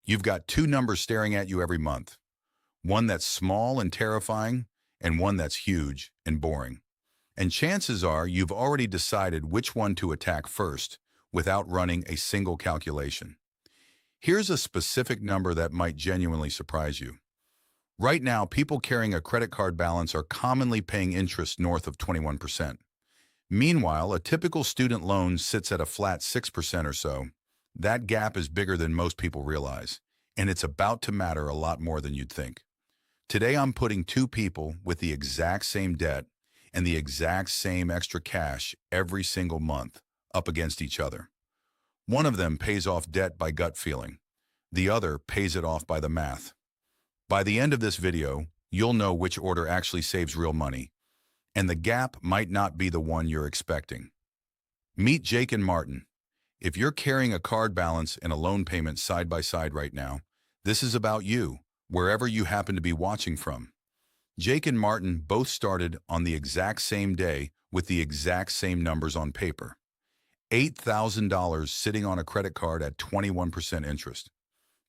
You've got two numbers staring at you every month, one that's small and terrifying, and one that's huge and boring. And chances are you've already decided which one to attack first without running a single calculation. Here's a specific number that might genuinely surprise you. Right now, people carrying a credit card balance are commonly paying interest north of 21%. Meanwhile, a typical student loan sits at a flat 6% or so. That gap is bigger than most people realize, and it's about to matter a lot more than you'd think. Today, I'm putting two people with the exact same debt and the exact same extra cash every single month up against each other. One of them pays off debt by gut feeling. The other pays it off by the math. By the end of this video, you'll know which order actually saves real money, and the gap might not be the one you're expecting. Meet Jake and Martin. If you're carrying a card balance and a loan payment side by side right now, this is about you, wherever you happen to be watching from. Jake and Martin both started on the exact same day with the exact same numbers on paper. $8,000 sitting on a credit card at 21% interest,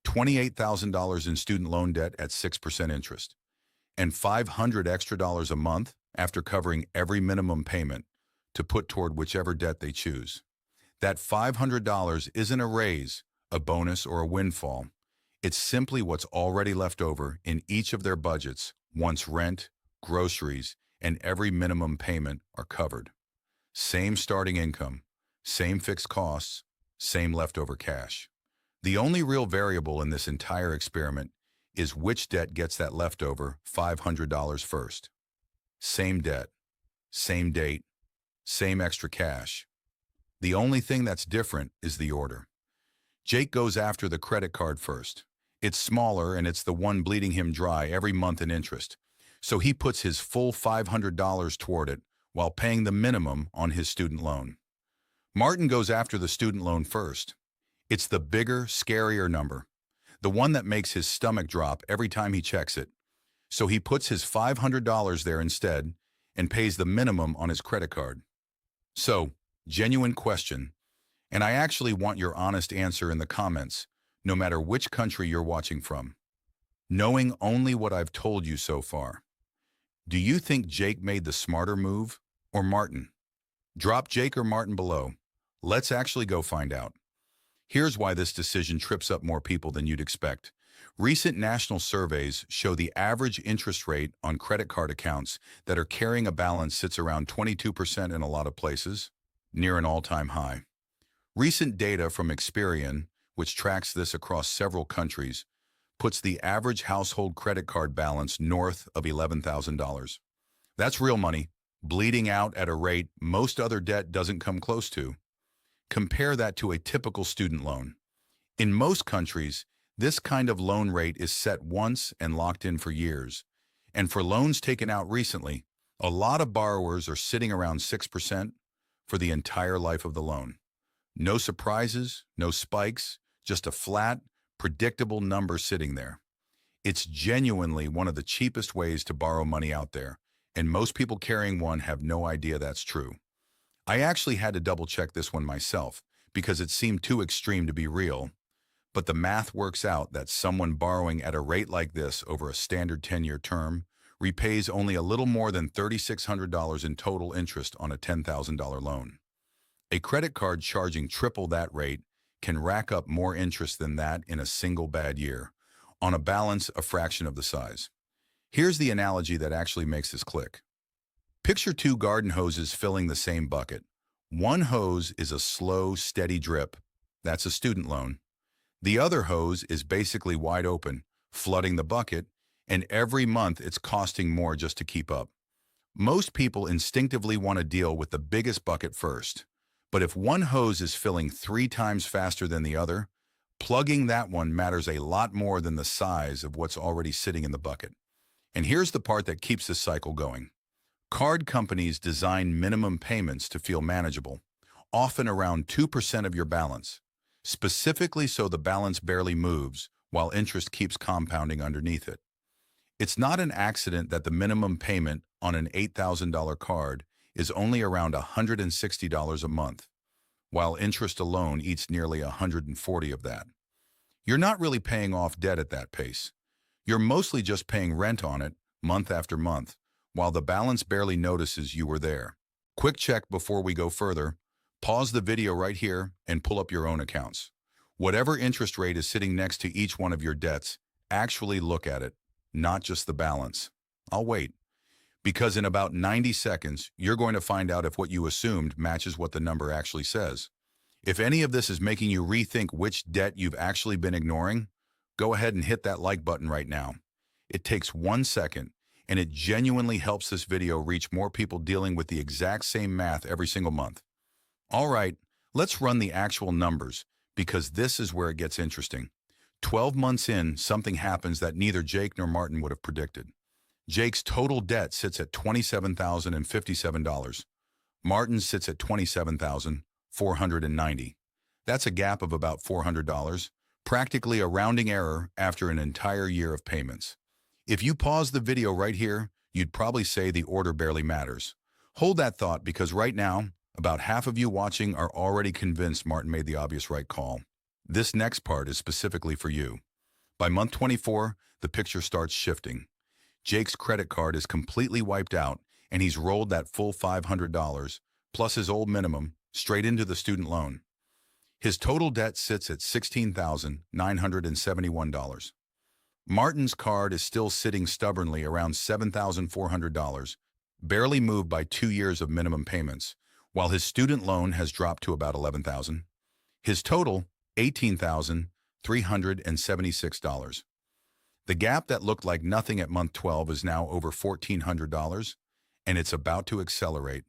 $28,000 in student loan debt at 6% interest, and $500 extra a month after covering every minimum payment to put toward whichever debt they choose. That $500 isn't a raise, a bonus, or a windfall. It's simply what's already left over in each of their budgets once rent, groceries, and every minimum payment are covered. Same starting income, same fixed costs, same leftover cash. The only real variable in this entire experiment is which debt gets that leftover $500 first. Same debt, same date, same extra cash. The only thing that's different is the order. Jake goes after the credit card first. It's smaller and it's the one bleeding him dry every month in interest. So he puts his full $500 toward it while paying the minimum on his student loan. Martin goes after the student loan first. It's the bigger, scarier number, the one that makes his stomach drop every time he checks it. So he puts his $500 there instead and pays the minimum on his credit card. So, genuine question, and I actually want your honest answer in the comments, no matter which country you're watching from. Knowing only what I've told you so far, do you think Jake made the smarter move or Martin? Drop Jake or Martin below. Let's actually go find out. Here's why this decision trips up more people than you'd expect. Recent national surveys show the average interest rate on credit card accounts that are carrying a balance sits around 22% in a lot of places, near an all-time high. Recent data from Experian, which tracks this across several countries, puts the average household credit card balance north of $11,000. That's real money, bleeding out at a rate most other debt doesn't come close to. Compare that to a typical student loan. In most countries, this kind of loan rate is set once and locked in for years. And for loans taken out recently, a lot of borrowers are sitting around 6% for the entire life of the loan. No surprises, no spikes, just a flat, predictable number sitting there. It's genuinely one of the cheapest ways to borrow money out there, and most people carrying one have no idea that's true. I actually had to double-check this one myself because it seemed too extreme to be real, but the math works out that someone borrowing at a rate like this over a standard 10-year term repays only a little more than $3,600 in total interest on a $10,000 loan. A credit card charging triple that rate can rack up more interest than that in a single bad year, on a balance a fraction of the size. Here's the analogy that actually makes this click. Picture two garden hoses filling the same bucket. One hose is a slow, steady drip. That's a student loan. The other hose is basically wide open, flooding the bucket, and every month it's costing more just to keep up. Most people instinctively want to deal with the biggest bucket first. But if one hose is filling 3 times faster than the other, plugging that one matters a lot more than the size of what's already sitting in the bucket. And here's the part that keeps this cycle going. Card companies design minimum payments to feel manageable, often around 2% of your balance, specifically so the balance barely moves while interest keeps compounding underneath it. It's not an accident that the minimum payment on an $8,000 card is only around $160 a month, while interest alone eats nearly $140 of that. You're not really paying off debt at that pace. You're mostly just paying rent on it, month after month, while the balance barely notices you were there. Quick check before we go further. Pause the video right here and pull up your own accounts. Whatever interest rate is sitting next to each one of your debts, actually look at it, not just the balance. I'll wait. Because in about 90 seconds, you're going to find out if what you assumed matches what the number actually says. If any of this is making you rethink which debt you've actually been ignoring, go ahead and hit that like button right now. It takes 1 second, and it genuinely helps this video reach more people dealing with the exact same math every single month. All right, let's run the actual numbers, because this is where it gets interesting. 12 months in, something happens that neither Jake nor Martin would have predicted. Jake's total debt sits at $27,057. Martin's sits at $27,490. That's a gap of about $400, practically a rounding error after an entire year of payments. If you pause the video right here, you'd probably say the order barely matters. Hold that thought, because right now, about half of you watching are already convinced Martin made the obvious right call. This next part is specifically for you. By month 24, the picture starts shifting. Jake's credit card is completely wiped out, and he's rolled that full $500, plus his old minimum, straight into the student loan. His total debt sits at $16,971. Martin's card is still sitting stubbornly around $7,400, barely moved by 2 years of minimum payments, while his student loan has dropped to about $11,000. His total, $18,376. The gap that looked like nothing at month 12 is now over $1,400, and it's about to accelerate.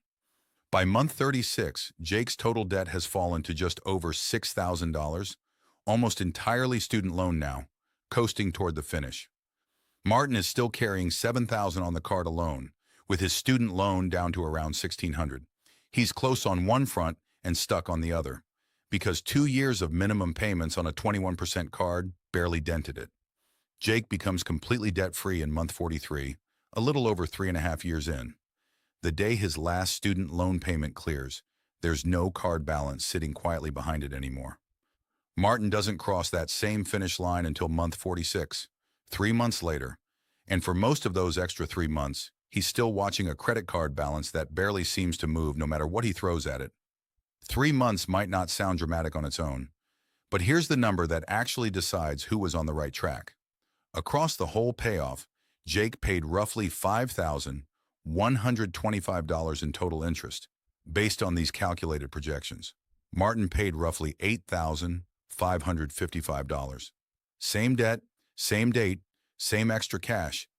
By month 36, Jake's total debt has fallen to just over $6,000, almost entirely student loan now, coasting toward the finish. Martin is still carrying $7,000 on the card alone, with his student loan down to around $1,600. He's close on one front and stuck on the other, because 2 years of minimum payments on a 21% card barely dented it. Jake becomes completely debt-free in month 43, a little over 3.5 years in. The day his last student loan payment clears, there's no card balance sitting quietly behind it anymore. Martin doesn't cross that same finish line until month 46, 3 months later, and for most of those extra 3 months, he's still watching a credit card balance that barely seems to move no matter what he throws at it. 3 months might not sound dramatic on its own, but here's the number that actually decides who was on the right track. Across the whole payoff, Jake paid roughly $5,125 in total interest, based on these calculated projections. Martin paid roughly $8,555. Same debt, same date, same extra cash,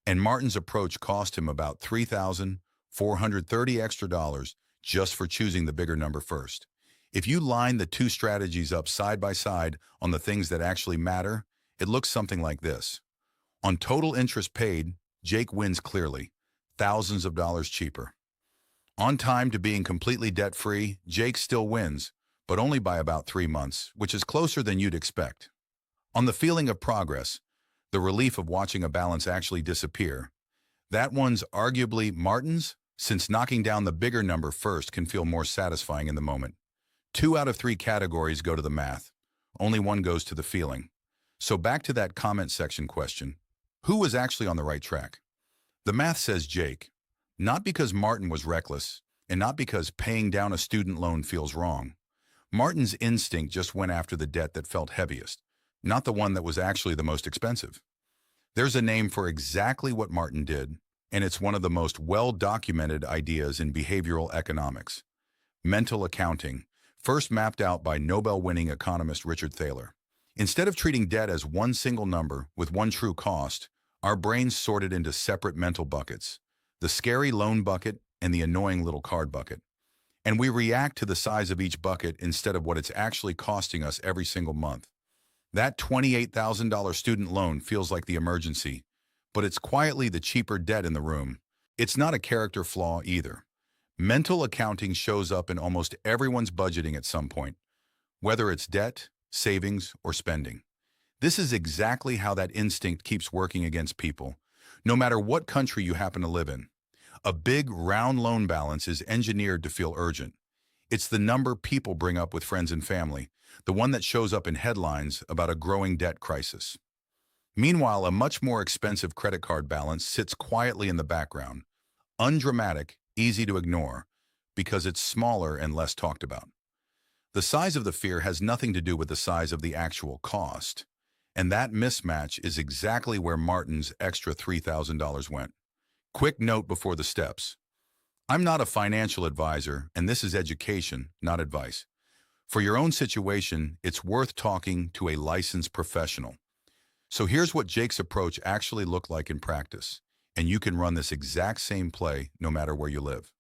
and Martin's approach cost him about $3,430 extra dollars just for choosing the bigger number first. If you line the two strategies up side by side on the things that actually matter, it looks something like this. On total interest paid, Jake wins clearly, thousands of dollars cheaper. On time to being completely debt-free, Jake still wins, but only by about 3 months, which is closer than you'd expect. On the feeling of progress, the relief of watching a balance actually disappear, that one's arguably Martin's, since knocking down the bigger number first can feel more satisfying in the moment. 2 out of 3 categories go to the math. Only one goes to the feeling. So back to that comment section question. Who was actually on the right track? The math says Jake. Not because Martin was reckless, and not because paying down a student loan feels wrong. Martin's instinct just went after the debt that felt heaviest, not the one that was actually the most expensive. There's a name for exactly what Martin did, and it's one of the most well-documented ideas in behavioral economics. Mental accounting, first mapped out by Nobel-winning economist Richard Thaler. Instead of treating debt as one single number with one true cost, our brains sorted into separate mental buckets, the scary loan bucket and the annoying little card bucket. And we react to the size of each bucket instead of what it's actually costing us every single month. That $28,000 student loan feels like the emergency, but it's quietly the cheaper debt in the room. It's not a character flaw either. Mental accounting shows up in almost everyone's budgeting at some point, whether it's debt, savings, or spending. This is exactly how that instinct keeps working against people, no matter what country you happen to live in. A big, round loan balance is engineered to feel urgent. It's the number people bring up with friends and family, the one that shows up in headlines about a growing debt crisis. Meanwhile, a much more expensive credit card balance sits quietly in the background, undramatic, easy to ignore, because it's smaller and less talked about. The size of the fear has nothing to do with the size of the actual cost, and that mismatch is exactly where Martin's extra $3,000 went. Quick note before the steps. I'm not a financial advisor, and this is education, not advice. For your own situation, it's worth talking to a licensed professional. So here's what Jake's approach actually looked like in practice, and you can run this exact same play no matter where you live.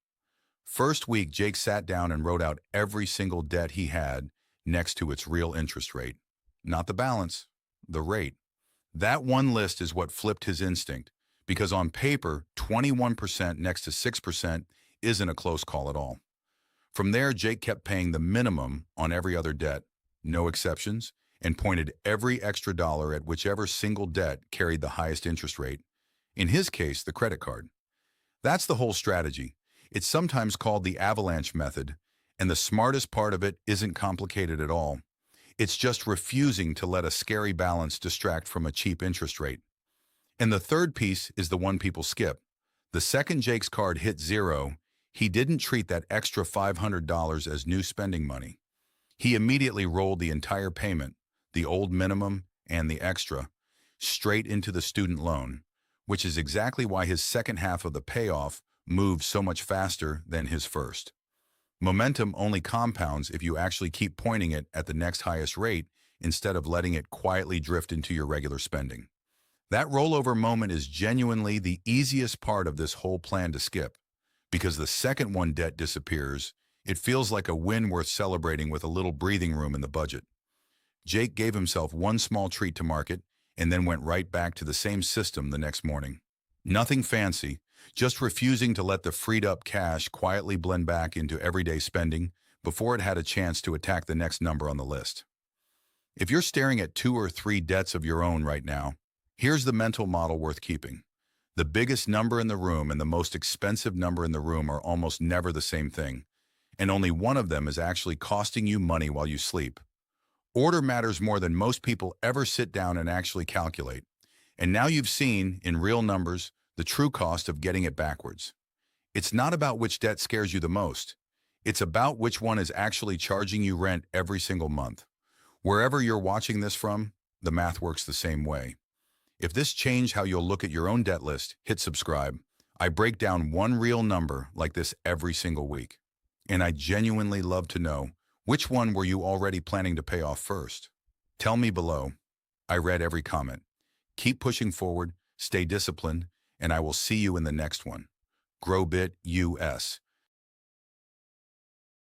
First week, Jake sat down and wrote out every single debt he had next to its real interest rate. Not the balance, the rate. That one list is what flipped his instinct, because on paper, 21% next to 6% isn't a close call at all. From there, Jake kept paying the minimum on every other debt, no exceptions, and pointed every extra dollar at whichever single debt carried the highest interest rate. In his case, the credit card. That's the whole strategy. It's sometimes called the avalanche method, and the smartest part of it isn't complicated at all. It's just refusing to let a scary balance distract from a cheap interest rate. And the third piece is the one people skip. The second Jake's card hit zero, he didn't treat that extra $500 as new spending money. He immediately rolled the entire payment, the old minimum and the extra, straight into the student loan, which is exactly why his second half of the payoff moved so much faster than his first. Momentum only compounds if you actually keep pointing it at the next highest rate instead of letting it quietly drift into your regular spending. That rollover moment is genuinely the easiest part of this whole plan to skip, because the second one debt disappears, it feels like a win worth celebrating with a little breathing room in the budget. Jake gave himself one small treat to market and then went right back to the same system the next morning. Nothing fancy, just refusing to let the freed-up cash quietly blend back into everyday spending before it had a chance to attack the next number on the list. If you're staring at 2 or 3 debts of your own right now, here's the mental model worth keeping. The biggest number in the room and the most expensive number in the room are almost never the same thing, and only one of them is actually costing you money while you sleep. Order matters more than most people ever sit down and actually calculate. And now you've seen, in real numbers, the true cost of getting it backwards. It's not about which debt scares you the most. It's about which one is actually charging you rent every single month. Wherever you're watching this from, the math works the same way. If this changed how you'll look at your own debt list, hit subscribe. I break down one real number like this every single week. And I genuinely love to know, which one were you already planning to pay off first? Tell me below. I read every comment. Keep pushing forward, stay disciplined, and I will see you in the next one. Growbit US.